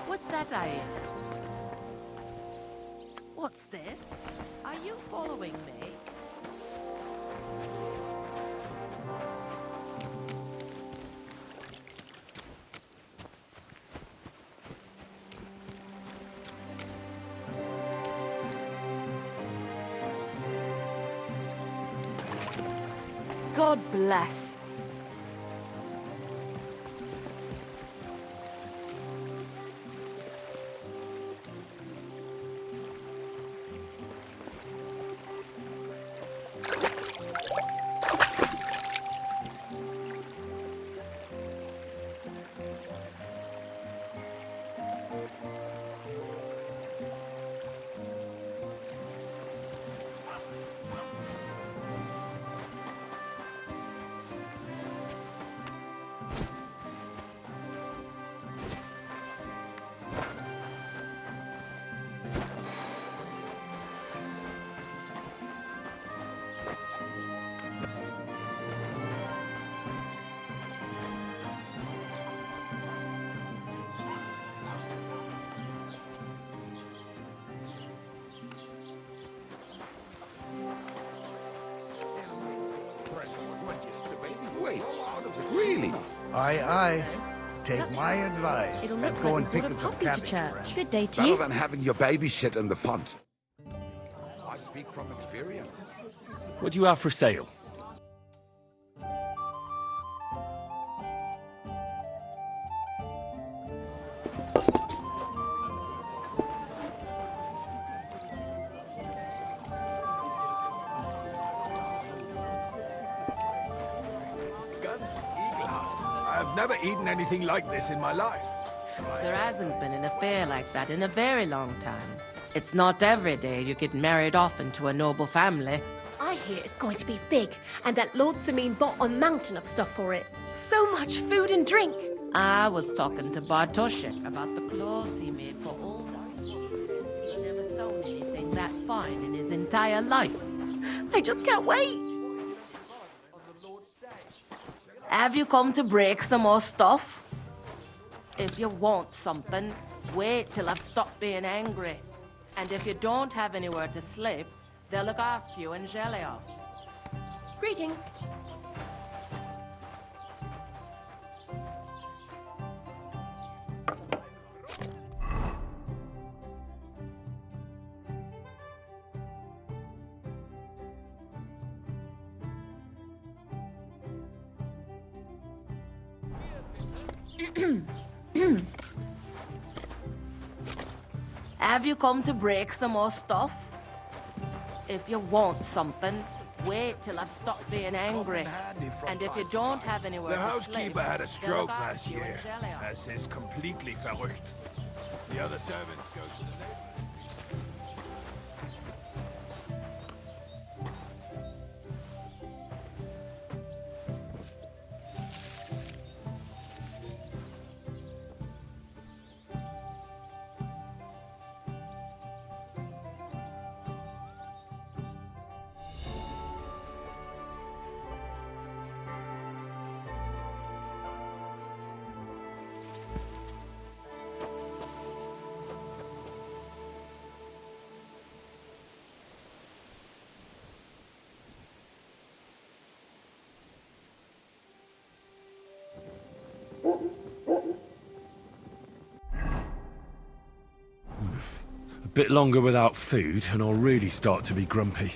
S8: What's that I hear? What's this? Are you following me?
S14: God bless.
S18: Wait, really?
S20: Aye, aye. Take my advice.
S4: It'll
S20: And
S4: look
S20: go
S4: like
S20: and
S4: we
S20: pick
S4: brought a
S20: up some
S4: puppy to
S20: cabbage,
S4: church.
S20: friend.
S4: Good day to
S18: Better
S4: you.
S18: than having your baby shit in the font. I speak from experience.
S3: What do you have for sale?
S1: I've never eaten anything like this in my life.
S8: There hasn't been an affair like that in a very long time. It's not every day you get married off into a noble family.
S21: I hear it's going to be big, and that Lord Samin bought a mountain of stuff for it. So much food and drink.
S8: I was talking to Bartoszek about the clothes he made for Olga. He never sewn anything that fine in his entire life.
S21: I just can't wait.
S8: Have you come to break some more stuff? If you want something, wait till I've stopped being angry. And if you don't have anywhere to sleep, they'll look after you in Gelia.
S21: Greetings.
S8: Have you come to break some more stuff? If you want something, wait till I've stopped being angry. And if you don't have anywhere
S1: The
S8: to sleep,
S1: housekeeper had a
S8: they'll
S1: stroke
S8: look after
S1: last
S8: you in
S1: year.
S8: Gelia.
S1: As is completely verrückt. The other servants go to the neighbor.
S3: A bit longer without food, and I'll really start to be grumpy.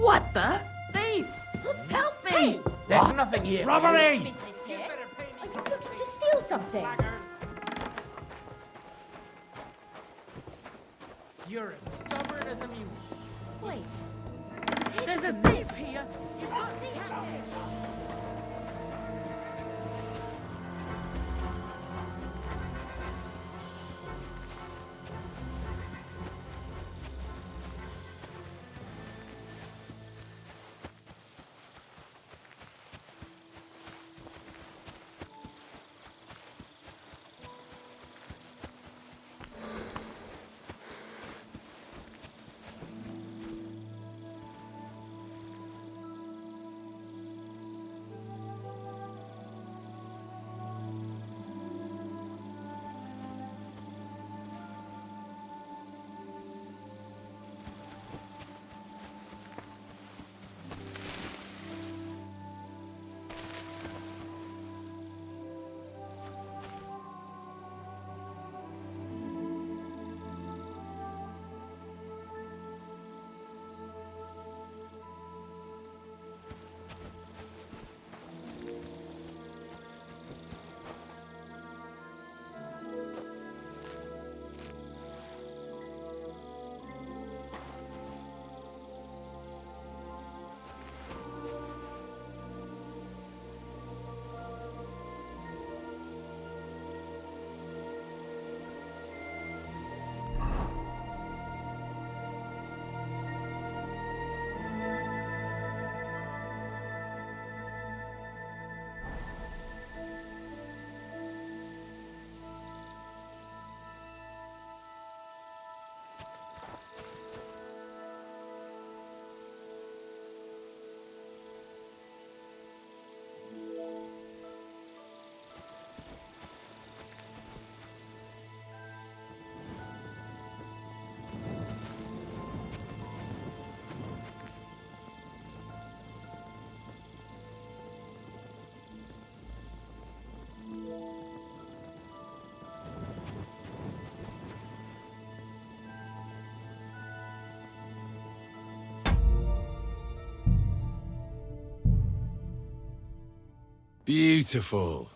S8: What the? Thief! Help me!
S2: There's nothing here.
S17: Robbery!
S21: Are you looking to steal something?
S2: You're as stubborn as a mule.
S21: Wait.
S2: There's a thief here. You've got to catch him.
S3: Beautiful.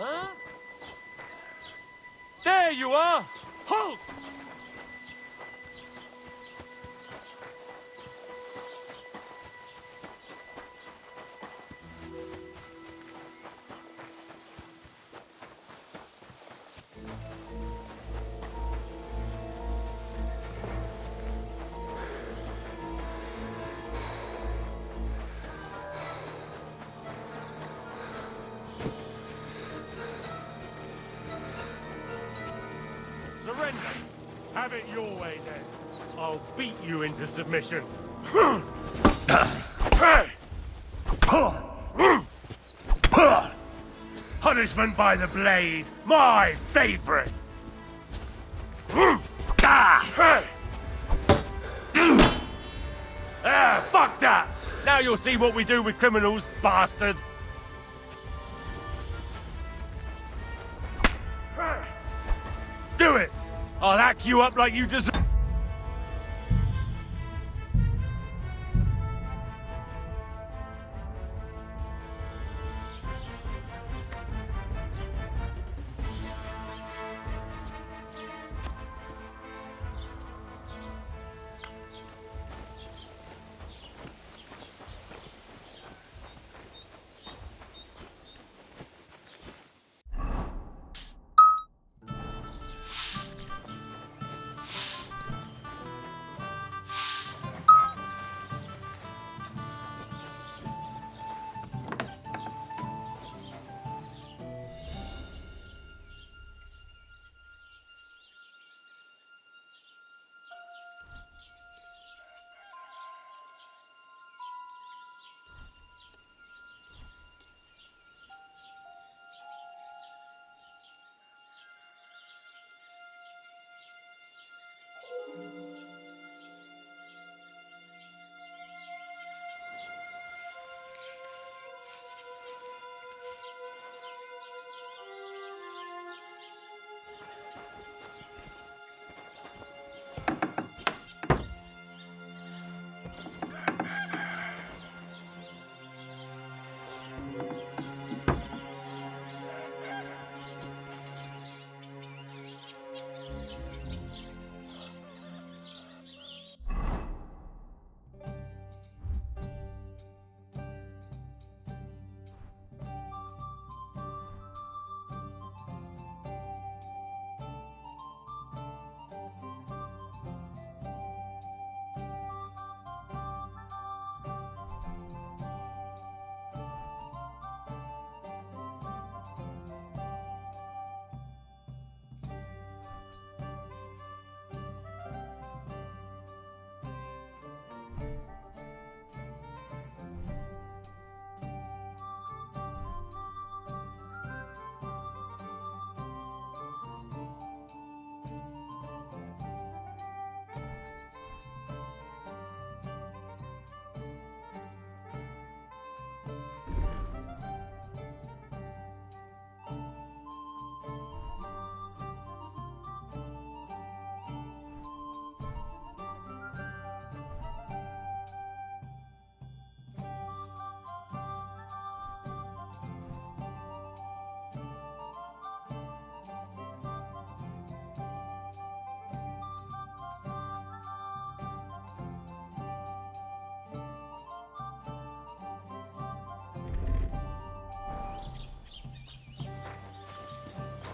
S16: Huh? There you are! Halt! Surrender. Have it your way, then. I'll beat you into submission. Punishment by the blade, my favorite. Fuck that! Now you'll see what we do with criminals, bastard. Do it! I'll hack you up like you deserve.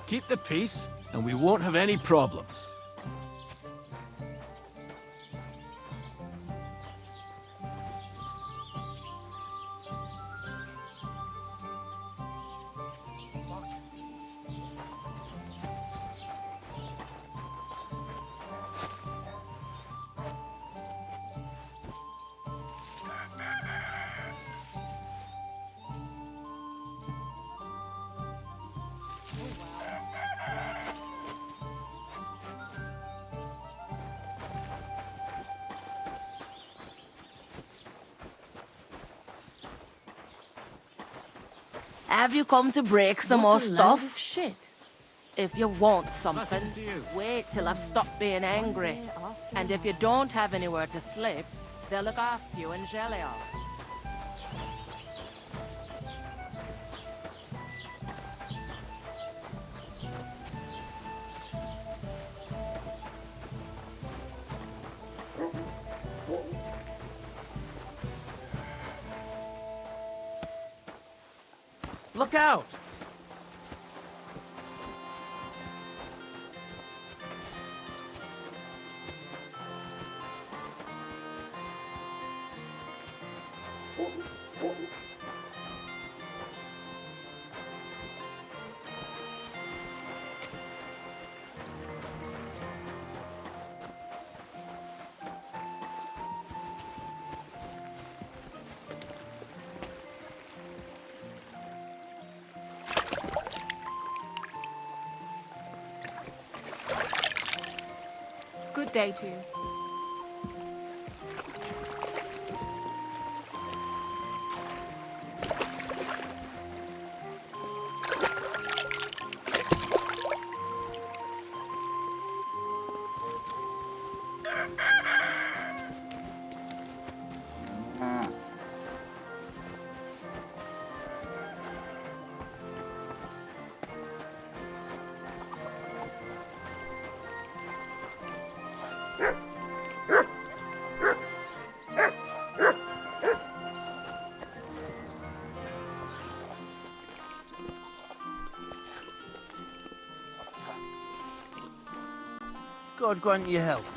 S3: Keep the peace, and we won't have any problems.
S8: Have you come to break some
S2: What
S8: more
S2: a load
S8: stuff?
S2: of shit.
S8: If you want something, wait till I've stopped being angry. And if you don't have anywhere to sleep, they'll look after you in Gelion.
S2: Look out!
S14: Good day to you.
S11: God grant you health.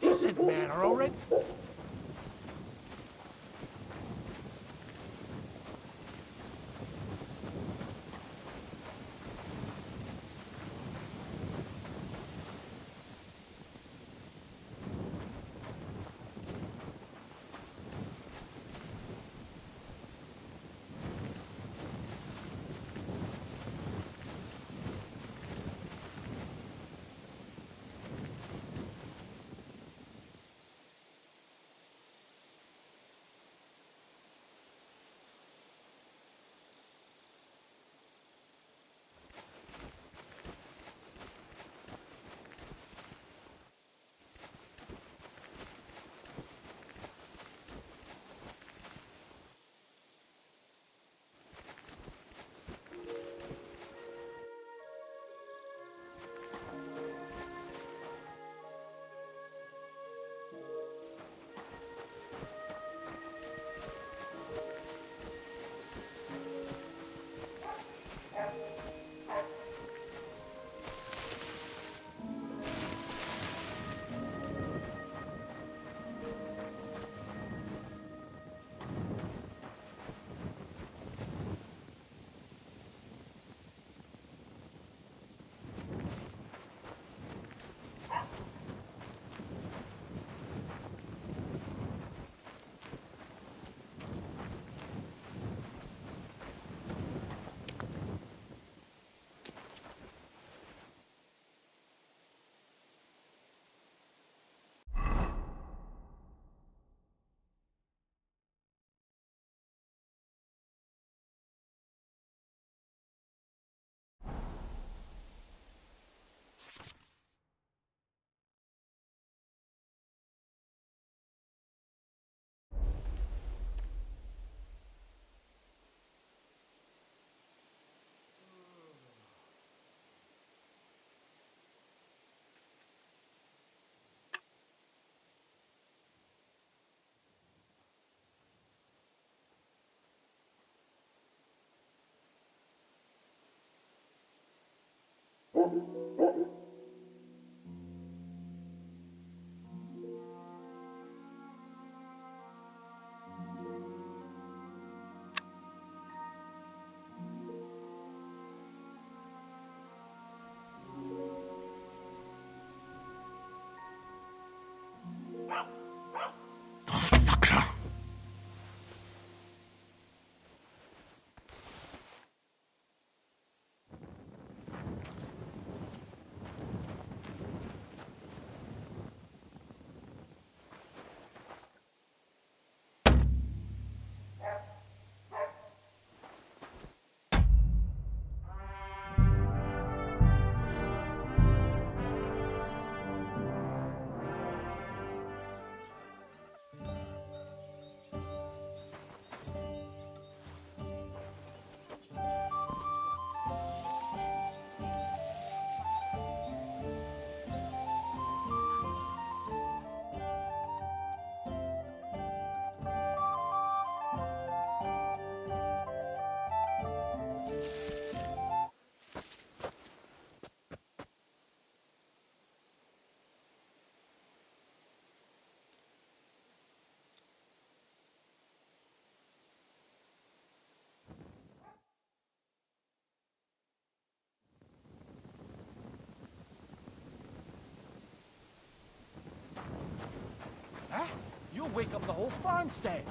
S11: Decent manner already. Huh? You'll wake up the whole farmstead.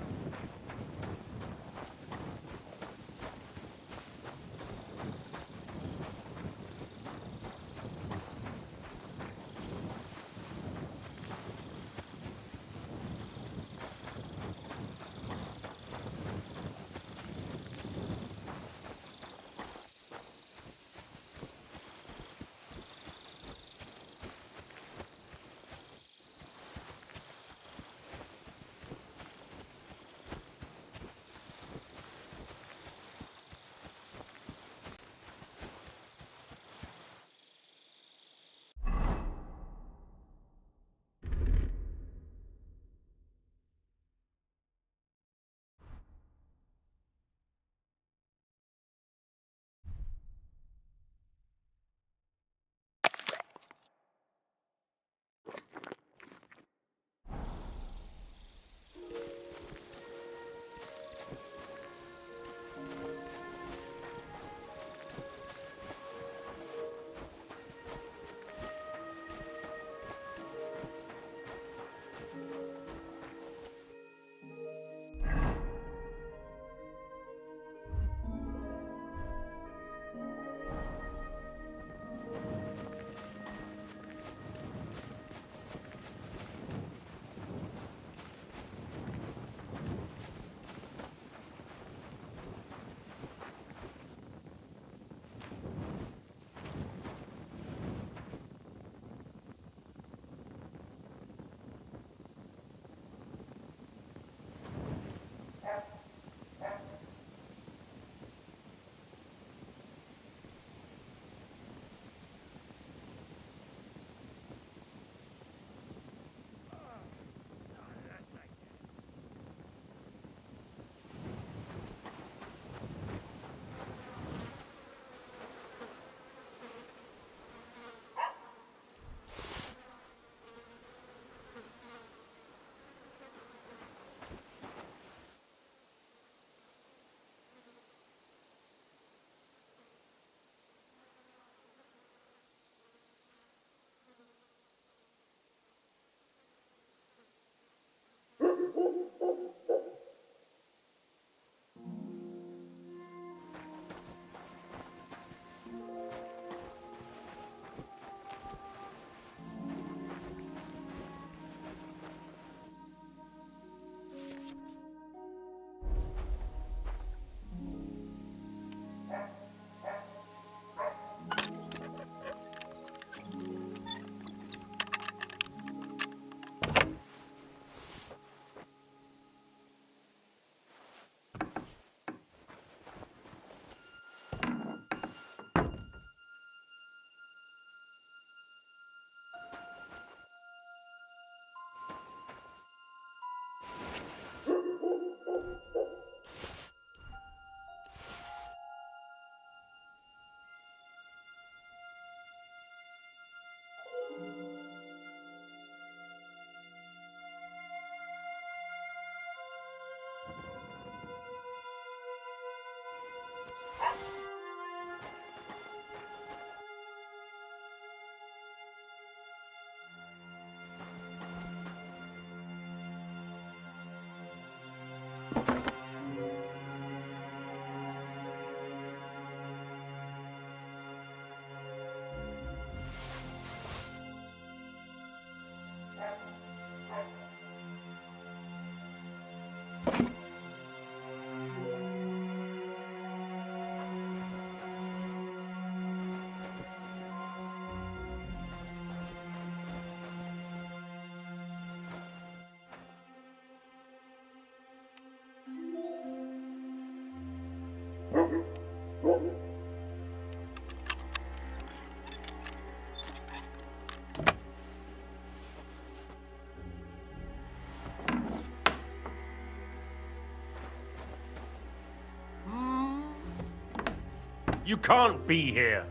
S16: You can't be here.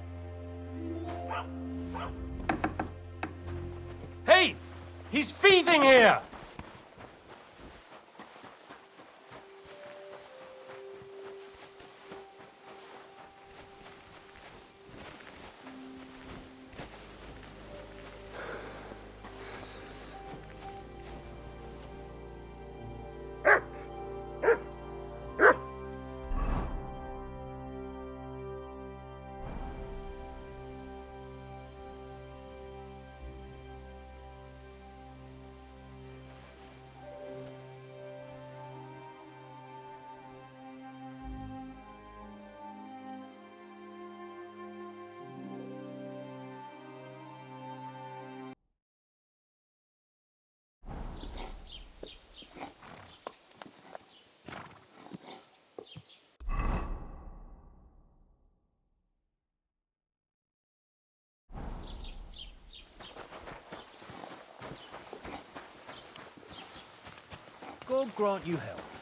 S16: Hey! He's thieving here!
S20: God grant you health.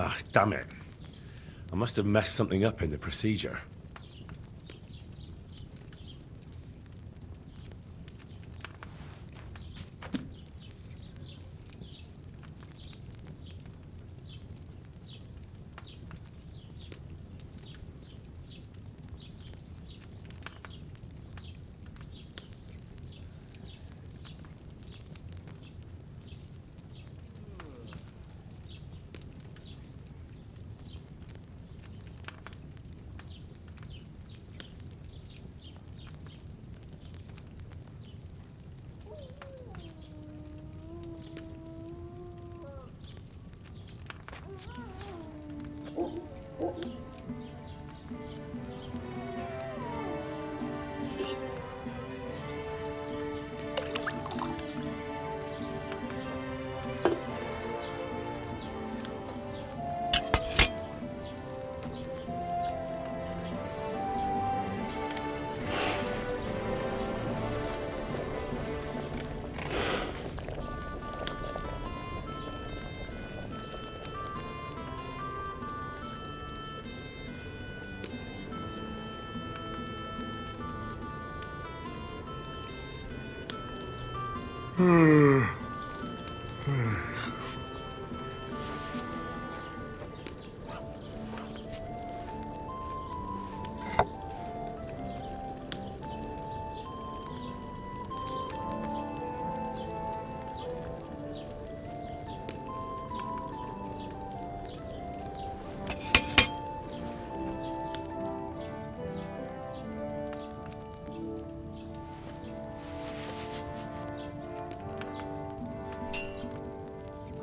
S3: Ah, damn it. I must have messed something up in the procedure.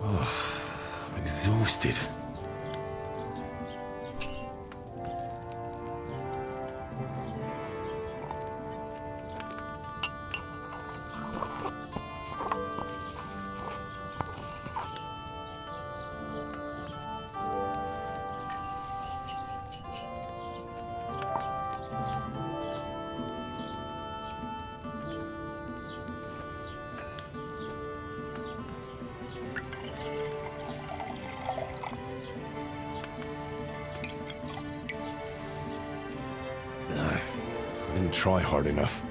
S3: I'm exhausted. I didn't try hard enough.